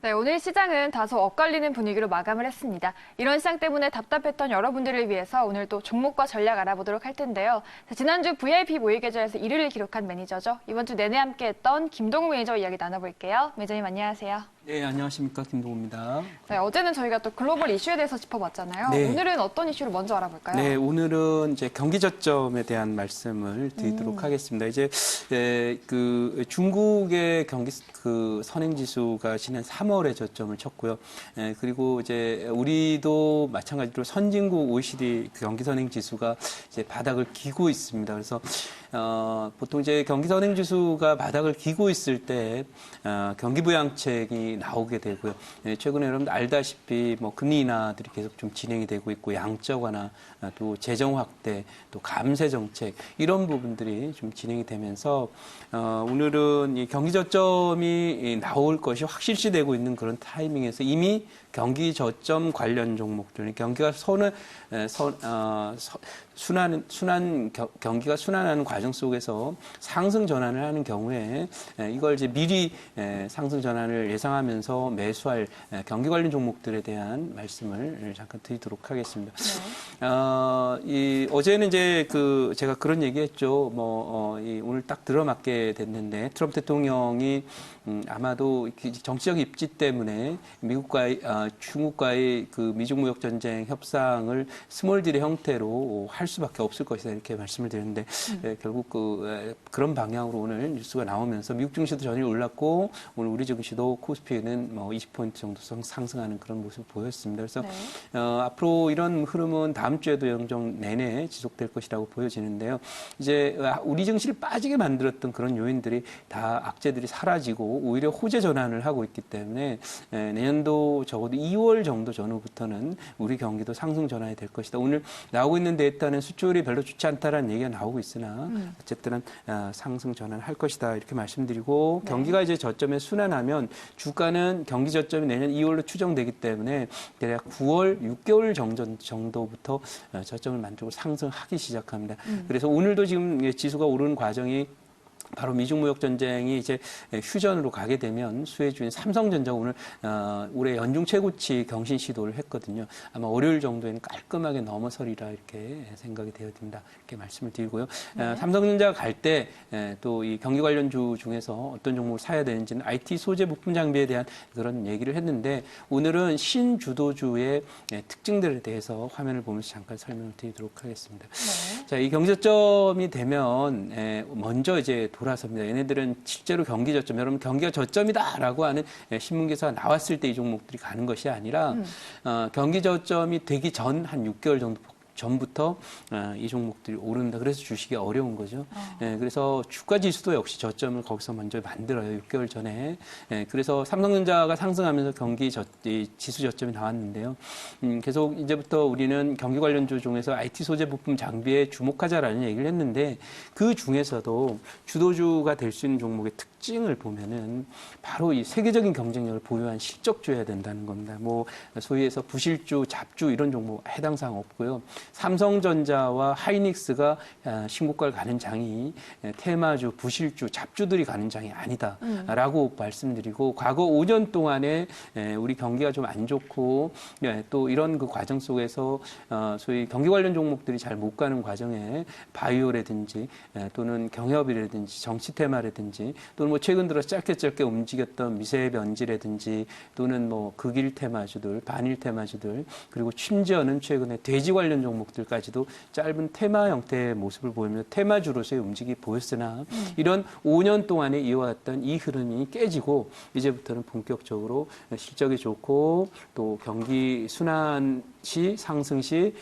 네, 오늘 시장은 다소 엇갈리는 분위기로 마감을 했습니다. 이런 시장 때문에 답답했던 여러분들을 위해서 오늘 또 종목과 전략 알아보도록 할 텐데요. 지난주 VIP 모의 계좌에서 1위를 기록한 매니저죠. 이번 주 내내 함께했던 김동우 매니저 이야기 나눠볼게요. 매니저님 안녕하세요. 네, 안녕하십니까. 김동우입니다. 네, 어제는 저희가 또 글로벌 이슈에 대해서 짚어봤잖아요. 네. 오늘은 어떤 이슈를 먼저 알아볼까요? 네, 오늘은 이제 경기 저점에 대한 말씀을 드리도록 하겠습니다. 이제 중국의 경기 선행 지수가 지난 3월에 저점을 쳤고요. 그리고 이제 우리도 마찬가지로 선진국 OECD 경기 선행 지수가 이제 바닥을 기고 있습니다. 그래서 보통 이제 경기 선행 지수가 바닥을 기고 있을 때 경기 부양책이 나오게 되고요. 최근에 여러분들 알다시피 뭐 금리 인하들이 계속 좀 진행이 되고 있고 양적 완화, 또 재정 확대, 또 감세 정책 이런 부분들이 좀 진행이 되면서 오늘은 이 경기 저점이 나올 것이 확실시되고 있는 그런 타이밍에서 이미 경기 저점 관련 종목들, 경기가 경기가 순환하는 과정 속에서 상승 전환을 하는 경우에 이걸 이제 미리 상승 전환을 예상하면서 매수할 경기 관련 종목들에 대한 말씀을 잠깐 드리도록 하겠습니다. 네. 어제는 이제 제가 그런 얘기했죠. 오늘 딱 들어맞게 됐는데 트럼프 대통령이 아마도 정치적 입지 때문에 중국과의 미중 무역 전쟁 협상을 스몰 딜의 형태로 할 수밖에 없을 것이다 이렇게 말씀을 드렸는데 결국 그런 방향으로 오늘 뉴스가 나오면서 미국 증시도 전일 올랐고 오늘 우리 증시도 코스피는 20포인트 정도 상승하는 그런 모습을 보였습니다. 그래서 네. 앞으로 이런 흐름은 다음 주에도 영정 내내 지속될 것이라고 보여지는데요. 이제 우리 증시를 빠지게 만들었던 그런 요인들이 다 악재들이 사라지고 오히려 호재 전환을 하고 있기 때문에 내년도 적어도 2월 정도 전후부터는 우리 경기도 상승 전환이 될 것이다. 오늘 나오고 있는 데이터는 수출이 별로 좋지 않다라는 얘기가 나오고 있으나 어쨌든 상승 전환할 것이다 이렇게 말씀드리고 네. 경기가 이제 저점에 순환하면 주가는 경기 저점이 내년 2월로 추정되기 때문에 대략 9월 6개월 정도부터 저점을 만들고 상승하기 시작합니다. 그래서 오늘도 지금 지수가 오르는 과정이 바로 미중 무역 전쟁이 이제 휴전으로 가게 되면 수혜주인 삼성전자가 오늘 올해 연중 최고치 경신 시도를 했거든요. 아마 월요일 정도에는 깔끔하게 넘어서리라 이렇게 생각이 되어집니다. 이렇게 말씀을 드리고요. 네. 삼성전자가 갈 때 또 이 경기 관련주 중에서 어떤 종목을 사야 되는지는 IT 소재 부품 장비에 대한 그런 얘기를 했는데 오늘은 신주도주의 특징들에 대해서 화면을 보면서 잠깐 설명을 드리도록 하겠습니다. 네. 자, 이 경기저점이 되면 먼저 이제 돌아섭니다. 얘네들은 실제로 경기 저점, 여러분 경기가 저점이다라고 하는 신문 기사가 나왔을 때 이 종목들이 가는 것이 아니라 경기 저점이 되기 전 한 6개월 정도 전부터 이 종목들이 오른다. 그래서 주식이 어려운 거죠. 그래서 주가 지수도 역시 저점을 거기서 먼저 만들어요. 6개월 전에. 그래서 삼성전자가 상승하면서 경기 지수 저점이 나왔는데요. 계속 이제부터 우리는 경기 관련주 중에서 IT 소재 부품 장비에 주목하자라는 얘기를 했는데 그 중에서도 주도주가 될 수 있는 종목의 특징을 보면은 바로 이 세계적인 경쟁력을 보유한 실적주여야 된다는 겁니다. 소위 해서 부실주, 잡주 이런 종목 해당 사항 없고요. 삼성전자와 하이닉스가 신고가를 가는 장이 테마주, 부실주, 잡주들이 가는 장이 아니다라고 말씀드리고 과거 5년 동안에 우리 경기가 좀 안 좋고 또 이런 그 과정 속에서 소위 경기 관련 종목들이 잘 못 가는 과정에 바이오라든지 또는 경협이라든지 정치 테마라든지 또는 최근 들어 짧게 움직였던 미세 변지라든지 또는 극일 테마주들, 반일 테마주들 그리고 심지어는 최근에 돼지 관련 종목들까지도 짧은 테마 형태의 모습을 보이면서 테마주로서의 움직임이 보였으나 이런 5년 동안에 이어왔던 이 흐름이 깨지고 이제부터는 본격적으로 실적이 좋고 또 경기 순환 시 상승 시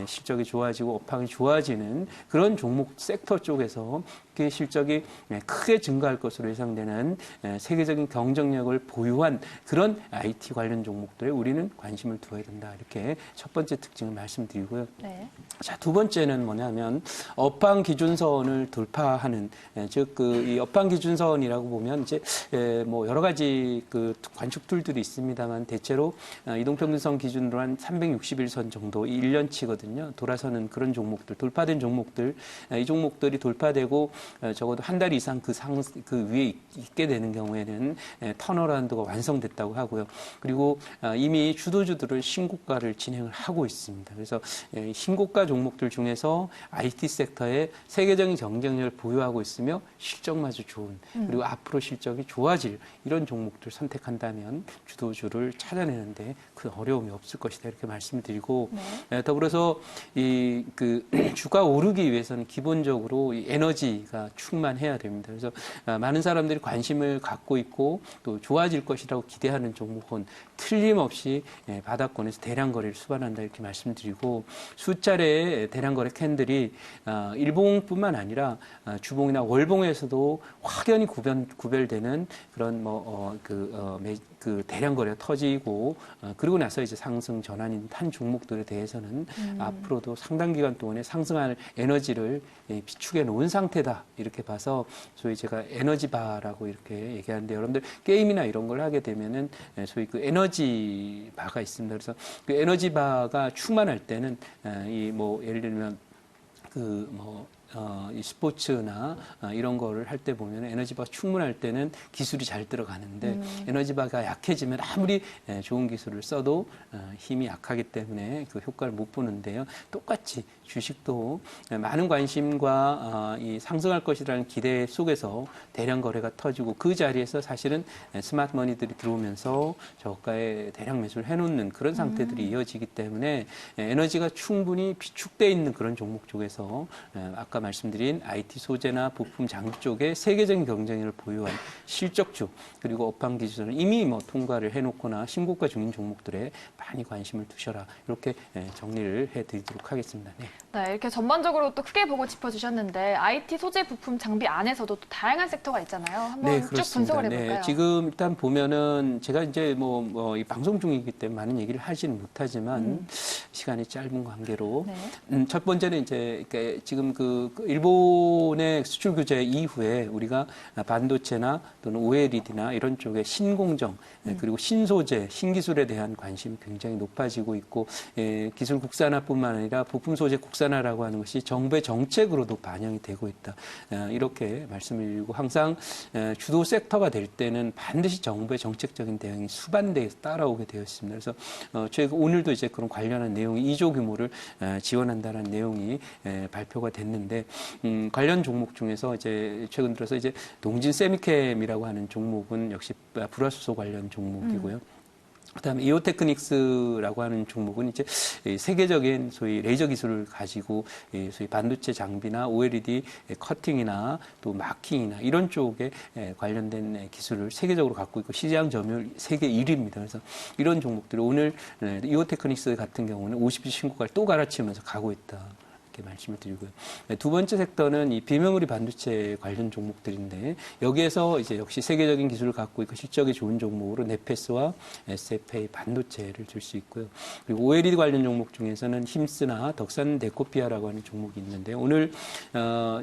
실적이 좋아지고 업황이 좋아지는 그런 종목 섹터 쪽에서 그 실적이 크게 증가할 것으로 예상되는 세계적인 경쟁력을 보유한 그런 IT 관련 종목들에 우리는 관심을 두어야 된다. 이렇게 첫 번째 특징을 말씀드리고요. 네. 자, 두 번째는 뭐냐면 업황 기준선을 돌파하는 즉 이 업황 기준선이라고 보면 이제 여러 가지 관측 툴들이 있습니다만 대체로 이동평균선 기준으로 한 360 60일선 정도 1년치거든요. 돌아서는 그런 종목들, 돌파된 종목들, 이 종목들이 돌파되고 적어도 한 달 이상 그 위에 있게 되는 경우에는 턴어라운드가 완성됐다고 하고요. 그리고 이미 주도주들은 신고가를 진행을 하고 있습니다. 그래서 신고가 종목들 중에서 IT 섹터에 세계적인 경쟁력을 보유하고 있으며 실적마저 좋은, 그리고 앞으로 실적이 좋아질 이런 종목들 선택한다면 주도주를 찾아내는데 그 어려움이 없을 것이다, 이렇게 말씀을 드리고, 더불어서 주가 오르기 위해서는 기본적으로 이 에너지가 충만해야 됩니다. 그래서 많은 사람들이 관심을 갖고 있고 또 좋아질 것이라고 기대하는 종목은 틀림없이 바닥권에서 대량 거래를 수반한다, 이렇게 말씀드리고, 수차례 대량 거래 캔들이 일봉뿐만 아니라 주봉이나 월봉에서도 확연히 구별되는 그런 그 대량 거래가 터지고, 그리고 나서 이제 상승 전환이 한 종목들에 대해서는 앞으로도 상당 기간 동안에 상승할 에너지를 비축해 놓은 상태다, 이렇게 봐서 소위 제가 에너지바라고 이렇게 얘기하는데, 여러분들 게임이나 이런 걸 하게 되면은 소위 그 에너지바가 있습니다. 그래서 그 에너지바가 충만할 때는 예를 들면 이 스포츠나 이런 거를 할 때 보면 에너지바가 충분할 때는 기술이 잘 들어가는데, 에너지바가 약해지면 아무리 좋은 기술을 써도 힘이 약하기 때문에 그 효과를 못 보는데요. 똑같이 주식도 많은 관심과 이 상승할 것이라는 기대 속에서 대량 거래가 터지고, 그 자리에서 사실은 스마트 머니들이 들어오면서 저가에 대량 매수를 해놓는 그런 상태들이 이어지기 때문에 에너지가 충분히 비축되어 있는 그런 종목 쪽에서 아까 말씀드린 IT 소재나 부품 장비 쪽에 세계적인 경쟁력을 보유한 실적주, 그리고 업황 기준을 이미 통과를 해놓거나 신고가 중인 종목들에 많이 관심을 두셔라, 이렇게 정리를 해드리도록 하겠습니다. 네. 네, 이렇게 전반적으로 또 크게 보고 짚어주셨는데 IT 소재 부품 장비 안에서도 또 다양한 섹터가 있잖아요. 한번 쭉 분석을 해볼까요? 네, 지금 일단 보면은 제가 이제 이 방송 중이기 때문에 많은 얘기를 하지는 못하지만 시간이 짧은 관계로 첫 번째는 이제 지금 일본의 수출 규제 이후에 우리가 반도체나 또는 OLED나 이런 쪽에 신공정, 그리고 신소재, 신기술에 대한 관심이 굉장히 높아지고 있고, 기술 국산화뿐만 아니라 부품 소재 국산화라고 하는 것이 정부의 정책으로도 반영이 되고 있다, 이렇게 말씀을 드리고, 항상 주도 섹터가 될 때는 반드시 정부의 정책적인 대응이 수반돼서 따라오게 되어 있습니다. 그래서 저희가 오늘도 이제 그런 관련한 내용이 2조 규모를 지원한다는 내용이 발표가 됐는데, 관련 종목 중에서 이제 최근 들어서 이제 동진 세미캠이라고 하는 종목은 역시 불화수소 관련 종목이고요. 그다음에 이오테크닉스라고 하는 종목은 이제 세계적인 소위 레이저 기술을 가지고 소위 반도체 장비나 OLED 커팅이나 또 마킹이나 이런 쪽에 관련된 기술을 세계적으로 갖고 있고 시장 점유율 세계 1위입니다. 그래서 이런 종목들이 오늘 이오테크닉스 같은 경우는 50주 신고가를 또 갈아치우면서 가고 있다, 말씀을 드리고요. 두 번째 섹터는 이 비메모리 반도체 관련 종목들인데, 여기에서 이제 역시 세계적인 기술을 갖고 있고 실적이 좋은 종목으로 네페스와 SFA 반도체를 들 수 있고요. 그리고 OLED 관련 종목 중에서는 힘스나 덕산 데코피아라고 하는 종목이 있는데, 오늘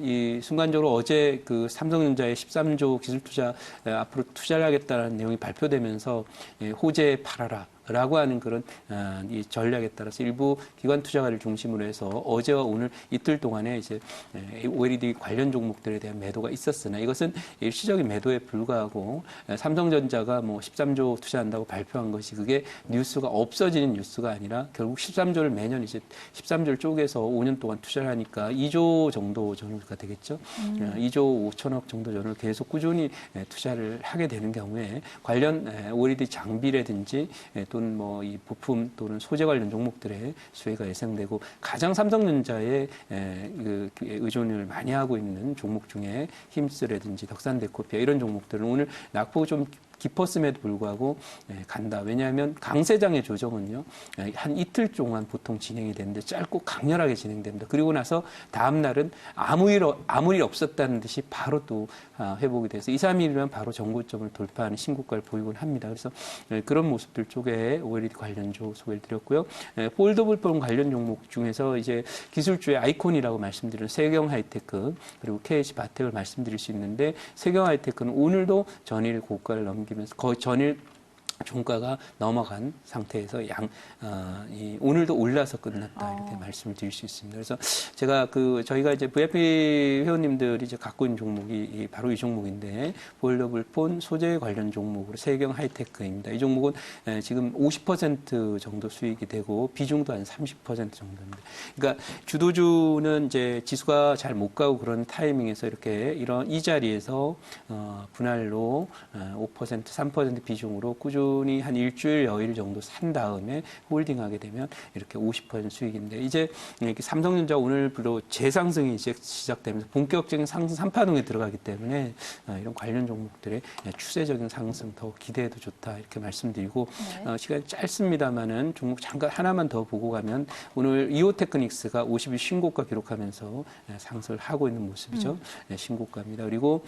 이 순간적으로 어제 그 삼성전자의 13조 기술 투자 앞으로 투자를 하겠다는 내용이 발표되면서 호재 팔아라 라고 하는 그런 이 전략에 따라서 일부 기관 투자가를 중심으로 해서 어제와 오늘 이틀 동안에 이제 OLED 관련 종목들에 대한 매도가 있었으나, 이것은 일시적인 매도에 불과하고, 삼성전자가 13조 투자한다고 발표한 것이 그게 뉴스가 없어지는 뉴스가 아니라 결국 13조를 매년 이제 13조를 쪼개서 5년 동안 투자를 하니까 2조 정도 전후가 되겠죠. 2조 5천억 정도 전후를 계속 꾸준히 투자를 하게 되는 경우에 관련 OLED 장비라든지 또는 이 부품 또는 소재 관련 종목들의 수혜가 예상되고, 가장 삼성전자의 의존을 많이 하고 있는 종목 중에 힘스라든지 덕산데코피아 이런 종목들은 오늘 낙폭이 좀 깊었음에도 불구하고 간다. 왜냐하면 강세장의 조정은요, 한 이틀 동안 보통 진행이 되는데 짧고 강렬하게 진행됩니다. 그리고 나서 다음 날은 아무 일 없었다는 듯이 바로 또 회복이 돼서 2, 3일이면 바로 정고점을 돌파하는 신고가를 보이곤 합니다. 그래서 그런 모습들 쪽에 OLED 관련주 소개를 드렸고요. 폴더블 폰 관련 종목 중에서 이제 기술주의 아이콘이라고 말씀드린 세경 하이테크, 그리고 KH 바텍을 말씀드릴 수 있는데, 세경 하이테크는 오늘도 전일 고가를 넘기면서 거의 전일 종가가 넘어간 상태에서 오늘도 올라서 끝났다 이렇게 말씀을 드릴 수 있습니다. 그래서 제가 저희가 이제 VIP 회원님들이 이제 갖고 있는 종목이 바로 이 종목인데 보일러블폰 소재 관련 종목으로 세경 하이테크입니다. 이 종목은 지금 50% 정도 수익이 되고 비중도 한 30% 정도입니다. 그러니까 주도주는 이제 지수가 잘 못 가고 그런 타이밍에서 이렇게 이 자리에서 분할로 5% 3% 비중으로 꾸준히 한 일주일 여일 정도 산 다음에 홀딩하게 되면 이렇게 50% 수익인데 이제 이렇게 삼성전자 오늘부로 재상승이 이제 시작되면서 본격적인 상승 3파동에 들어가기 때문에 이런 관련 종목들의 추세적인 상승 더 기대해도 좋다 이렇게 말씀드리고 시간이 짧습니다만은 종목 잠깐 하나만 더 보고 가면 오늘 이오테크닉스가 50일 신고가 기록하면서 상승을 하고 있는 모습이죠. 신고가입니다. 그리고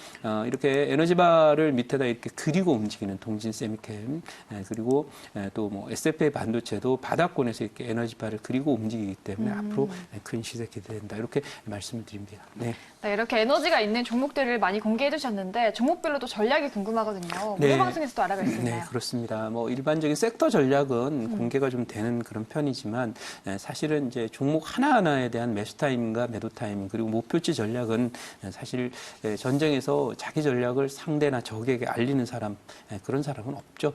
이렇게 에너지바를 밑에다 이렇게 그리고 움직이는 동진 세미캠 그리고 또 뭐 SFA 반도체도 바닥권에서 이렇게 에너지바를 그리고 움직이기 때문에 앞으로 큰 시세 기대된다 이렇게 말씀을 드립니다. 네. 네, 이렇게 에너지가 있는 종목들을 많이 공개해 주셨는데 종목별로 또 전략이 궁금하거든요. 네. 무료 방송에서도 알아갈 수 있나요? 네, 그렇습니다. 뭐 일반적인 섹터 전략은 공개가 좀 되는 그런 편이지만 사실은 이제 종목 하나하나에 대한 매수 타임과 매도 타임 그리고 목표치 전략은 사실 전쟁에서 자기 전략을 상대나 적에게 알리는 사람 그런 사람은 없죠.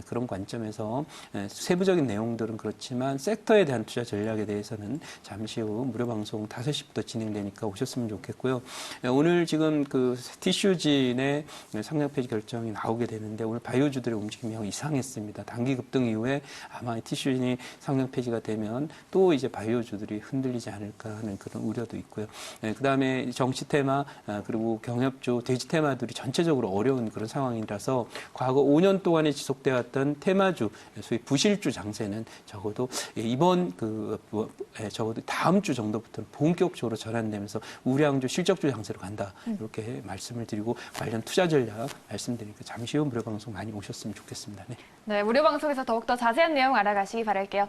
그런 관점에서 세부적인 내용들은 그렇지만 섹터에 대한 투자 전략에 대해서는 잠시 후 무료 방송 5시부터 진행되니까 오셨으면 좋겠고요. 오늘 지금 티슈진의 상장 폐지 결정이 나오게 되는데 오늘 바이오주들의 움직임이 형 이상했습니다. 단기 급등 이후에 아마 티슈진이 상장 폐지가 되면 또 이제 바이오주들이 흔들리지 않을까 하는 그런 우려도 있고요. 그다음에 정치 테마 그리고 경협주, 돼지 테마들이 전체적으로 어려운 그런 상황이라서 과거 5년 동안에 지속되어 왔던 테마주, 소위 부실주 장세는 적어도 이번 적어도 다음 주 정도부터는 본격적으로 전환되면서 우량주, 실적주 장세로 간다 이렇게 말씀을 드리고 관련 투자 전략 말씀드리니까 잠시 후 무료 방송 많이 오셨으면 좋겠습니다. 네. 네, 무료 방송에서 더욱더 자세한 내용 알아가시기 바랄게요.